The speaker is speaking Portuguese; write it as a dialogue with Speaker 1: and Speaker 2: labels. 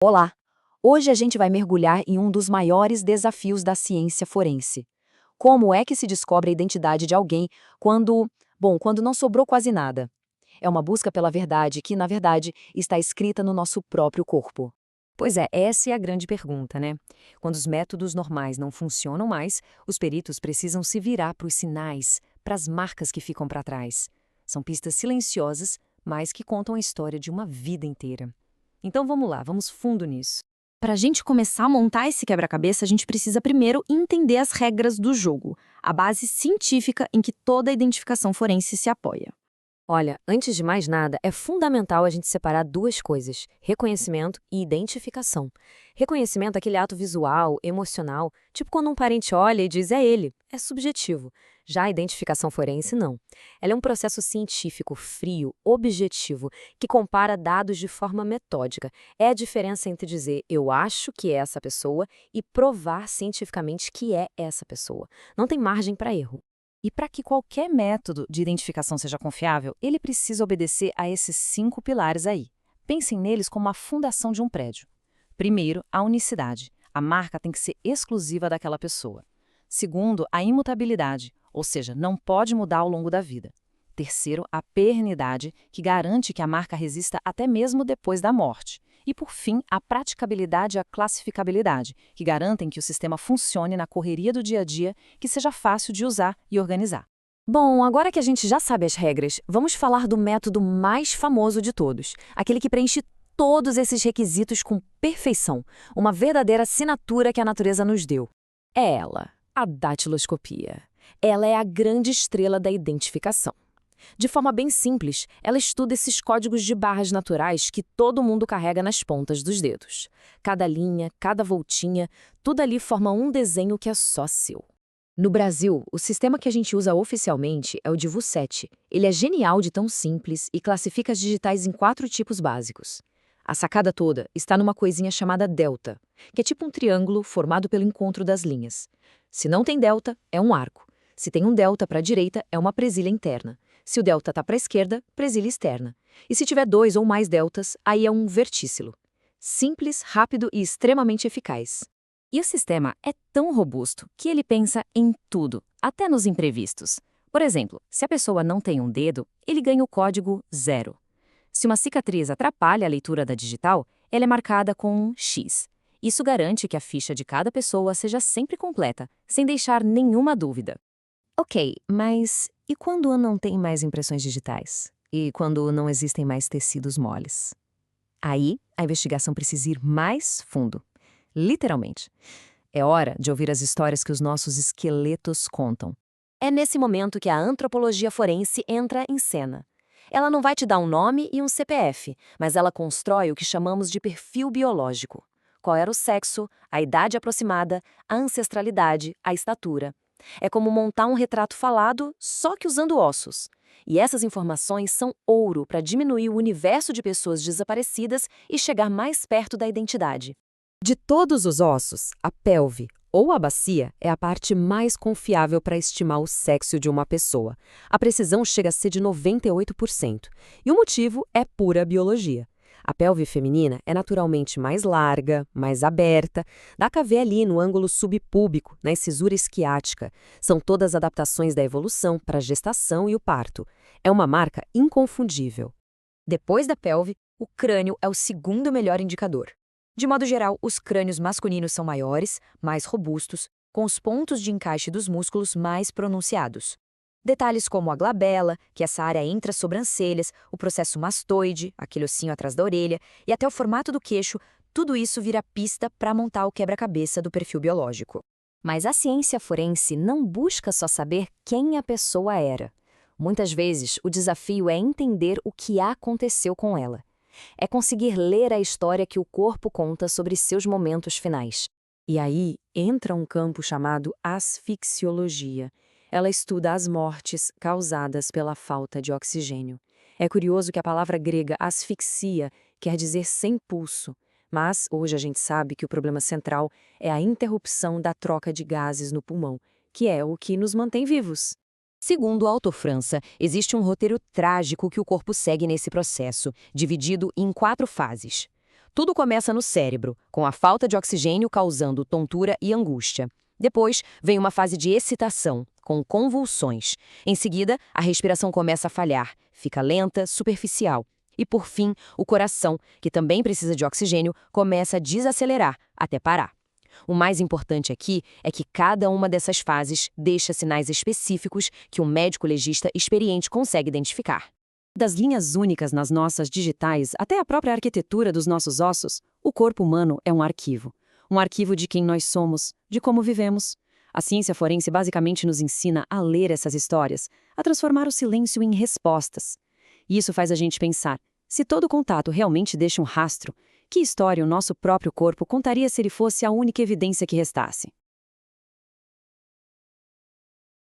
Speaker 1: Olá! Hoje a gente vai mergulhar em um dos maiores desafios da ciência forense. Como é que se descobre a identidade de alguém quando não sobrou quase nada? É uma busca pela verdade que, na verdade, está escrita no nosso próprio corpo.
Speaker 2: Pois é, essa é a grande pergunta, né? Quando os métodos normais não funcionam mais, os peritos precisam se virar para os sinais, para as marcas que ficam para trás. São pistas silenciosas, mas que contam a história de uma vida inteira. Então vamos lá, vamos fundo nisso.
Speaker 3: Para a gente começar a montar esse quebra-cabeça, a gente precisa primeiro entender as regras do jogo, a base científica em que toda a identificação forense se apoia.
Speaker 2: Olha, antes de mais nada, é fundamental a gente separar duas coisas: reconhecimento e identificação. Reconhecimento é aquele ato visual, emocional, tipo quando um parente olha e diz é ele, é subjetivo. Já a identificação forense, não. Ela é um processo científico, frio, objetivo, que compara dados de forma metódica. É a diferença entre dizer eu acho que é essa pessoa e provar cientificamente que é essa pessoa. Não tem margem para erro.
Speaker 3: E para que qualquer método de identificação seja confiável, ele precisa obedecer a esses 5 pilares aí. Pensem neles como a fundação de um prédio. Primeiro, a unicidade. A marca tem que ser exclusiva daquela pessoa. Segundo, a imutabilidade, ou seja, não pode mudar ao longo da vida. Terceiro, a pernidade, que garante que a marca resista até mesmo depois da morte. E, por fim, a praticabilidade e a classificabilidade, que garantem que o sistema funcione na correria do dia a dia, que seja fácil de usar e organizar.
Speaker 2: Bom, agora que a gente já sabe as regras, vamos falar do método mais famoso de todos, aquele que preenche todos esses requisitos com perfeição, uma verdadeira assinatura que a natureza nos deu. É ela, a datiloscopia. Ela é a grande estrela da identificação. De forma bem simples, ela estuda esses códigos de barras naturais que todo mundo carrega nas pontas dos dedos. Cada linha, cada voltinha, tudo ali forma um desenho que é só seu. No Brasil, o sistema que a gente usa oficialmente é o DIVU-7. Ele é genial de tão simples e classifica as digitais em 4 tipos básicos. A sacada toda está numa coisinha chamada delta, que é tipo um triângulo formado pelo encontro das linhas. Se não tem delta, é um arco. Se tem um delta para a direita, é uma presilha interna. Se o delta está para a esquerda, presilha externa. E se tiver 2 ou mais deltas, aí é um vertícilo. Simples, rápido e extremamente eficaz.
Speaker 3: E o sistema é tão robusto que ele pensa em tudo, até nos imprevistos. Por exemplo, se a pessoa não tem um dedo, ele ganha o código 0. Se uma cicatriz atrapalha a leitura da digital, ela é marcada com um X. Isso garante que a ficha de cada pessoa seja sempre completa, sem deixar nenhuma dúvida. Ok, mas e quando não tem mais impressões digitais? E quando não existem mais tecidos moles? Aí, a investigação precisa ir mais fundo. Literalmente. É hora de ouvir as histórias que os nossos esqueletos contam.
Speaker 2: É nesse momento que a antropologia forense entra em cena. Ela não vai te dar um nome e um CPF, mas ela constrói o que chamamos de perfil biológico. Qual era o sexo, a idade aproximada, a ancestralidade, a estatura. É como montar um retrato falado, só que usando ossos. E essas informações são ouro para diminuir o universo de pessoas desaparecidas e chegar mais perto da identidade. De todos os ossos, a pelve, ou a bacia, é a parte mais confiável para estimar o sexo de uma pessoa. A precisão chega a ser de 98%. E o motivo é pura biologia. A pelve feminina é naturalmente mais larga, mais aberta, dá pra ver ali no ângulo subpúbico, na incisura esquiática. São todas adaptações da evolução para a gestação e o parto. É uma marca inconfundível. Depois da pelve, o crânio é o segundo melhor indicador. De modo geral, os crânios masculinos são maiores, mais robustos, com os pontos de encaixe dos músculos mais pronunciados. Detalhes como a glabela, que é essa área entre as sobrancelhas, o processo mastoide, aquele ossinho atrás da orelha, e até o formato do queixo, tudo isso vira pista para montar o quebra-cabeça do perfil biológico. Mas a ciência forense não busca só saber quem a pessoa era. Muitas vezes, o desafio é entender o que aconteceu com ela. É conseguir ler a história que o corpo conta sobre seus momentos finais. E aí entra um campo chamado asfixiologia. Ela estuda as mortes causadas pela falta de oxigênio. É curioso que a palavra grega asfixia quer dizer sem pulso, mas hoje a gente sabe que o problema central é a interrupção da troca de gases no pulmão, que é o que nos mantém vivos. Segundo a Autor França, existe um roteiro trágico que o corpo segue nesse processo, dividido em 4 fases. Tudo começa no cérebro, com a falta de oxigênio causando tontura e angústia. Depois, vem uma fase de excitação, com convulsões. Em seguida, a respiração começa a falhar, fica lenta, superficial. E, por fim, o coração, que também precisa de oxigênio, começa a desacelerar, até parar. O mais importante aqui é que cada uma dessas fases deixa sinais específicos que um médico legista experiente consegue identificar.
Speaker 3: Das linhas únicas nas nossas digitais até a própria arquitetura dos nossos ossos, o corpo humano é um arquivo. Um arquivo de quem nós somos, de como vivemos. A ciência forense basicamente nos ensina a ler essas histórias, a transformar o silêncio em respostas. E isso faz a gente pensar, se todo contato realmente deixa um rastro, que história o nosso próprio corpo contaria se ele fosse a única evidência que restasse?